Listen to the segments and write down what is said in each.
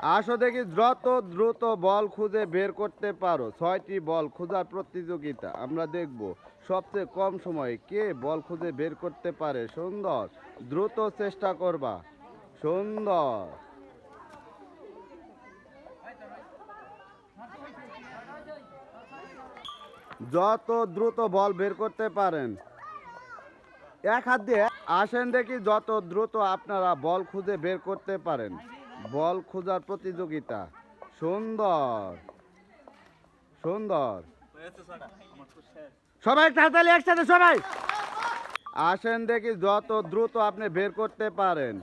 আসো দেখি যত দ্রুত বল খুঁজে বের করতে পারো। 6টি বল খোঁজার প্রতিযোগিতা আমরা দেখব সবচেয়ে কম সময়ে কে বল খুঁজে বের করতে পারে। সুন্দর, দ্রুত চেষ্টা করবা। সুন্দর, যত দ্রুত বল বের করতে পারেন। এক হাত দিয়ে আসেন দেখি যত দ্রুত আপনারা বল খুঁজে বের করতে পারেন। বল খোঁজার প্রতিযোগিতা। সুন্দর সুন্দর, সবাই তাড়াতাড়ি একসাথে সবাই আসেন দেখি যত দ্রুত আপনি বের করতে পারেন।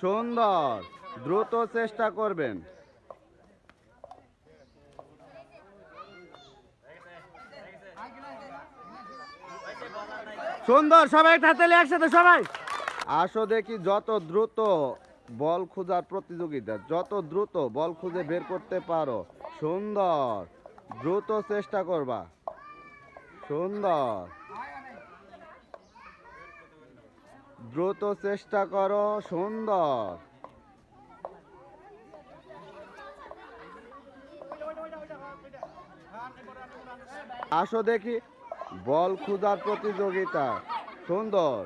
সুন্দর, দ্রুত চেষ্টা করবেন। সুন্দর, সবাই তাড়াতাড়ি একসাথে সবাই আসো দেখি যত দ্রুত বল খোঁজার প্রতিযোগিতা। যত দ্রুত বল খুঁজে বের করতে পারো। সুন্দর, দ্রুত চেষ্টা করবা। সুন্দর, দ্রুত চেষ্টা করো। সুন্দর, আসো দেখি বল খোঁজার প্রতিযোগিতা। সুন্দর,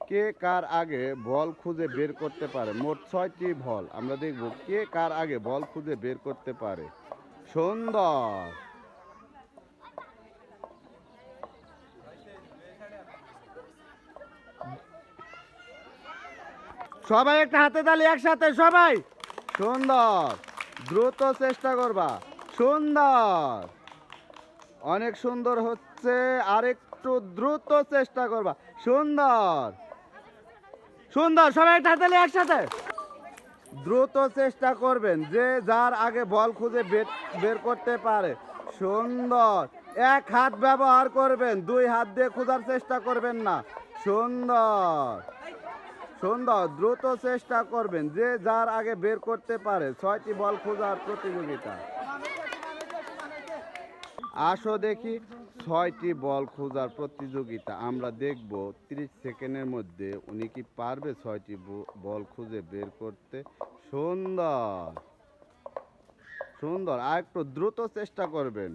কে কার আগে বল খুঁজে বের করতে পারে। মোট 6টি বল আমরা দেখব কে কার আগে বল খুঁজে বের করতে পারে। সুন্দর, সবাই একটা হাতে তালি একসাথে সবাই। সুন্দর, দ্রুত চেষ্টা করবা। সুন্দর, অনেক সুন্দর হচ্ছে, আরেকটু দ্রুত চেষ্টা করবা। সুন্দর সুন্দর, সবাই একটা হাতে তালি একসাথে। দ্রুত চেষ্টা করবেন যে যার আগে বল খুঁজে বের করতে পারে। সুন্দর, এক হাত ব্যবহার করবেন, 2 হাত দিয়ে খোঁজার চেষ্টা করবেন না। সুন্দর সুন্দর, দ্রুত চেষ্টা করবেন যে যার আগে বের করতে পারে। 6টি বল খোঁজার প্রতিযোগিতা। আসো দেখি 6টি বল খোঁজার প্রতিযোগিতা আমরা দেখব 30 সেকেন্ডের মধ্যে উনি কি পারবে 6টি বল খুঁজে বের করতে। সুন্দর সুন্দর, আর একটু দ্রুত চেষ্টা করবেন।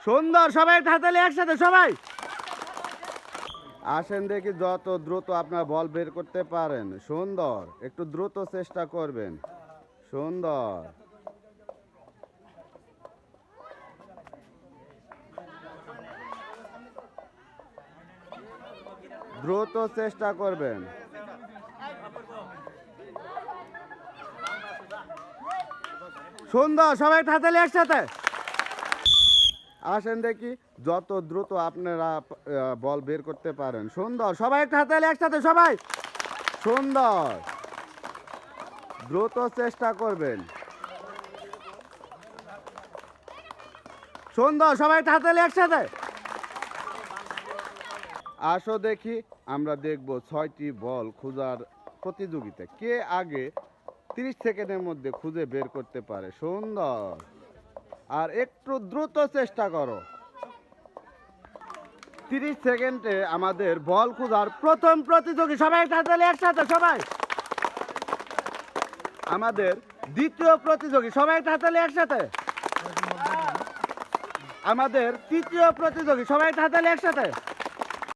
সুন্দর, সবাই হাতালে একসাথে সবাই আসেন দেখি যত দ্রুত আপনার বল বের করতে পারেন। সুন্দর, একটু দ্রুত চেষ্টা করবেন। সুন্দর, দ্রুত চেষ্টা করবেন। সুন্দর, সবাই হাতালে একসাথে আসেন দেখি যত দ্রুত আপনারা বল বের করতে পারেন। সুন্দর, সবাই একটা হাতালে একসাথে সবাই। সুন্দর, দ্রুত চেষ্টা করবেন। সুন্দর, সবাই একটা হাতালে একসাথে আসো দেখি আমরা দেখব 6টি বল খোঁজার প্রতিযোগিতা কে আগে 30 সেকেন্ডের মধ্যে খুঁজে বের করতে পারে। সুন্দর, আর একটু দ্রুত চেষ্টা করো। 30 সেকেন্ডে আমাদের বল খোঁজার প্রথম প্রতিযোগী সবাই তাহলে একসাথে সবাই। আমাদের দ্বিতীয় প্রতিযোগী সবাই তাহলে একসাথে। আমাদের তৃতীয় প্রতিযোগী সবাই তাহলে একসাথে।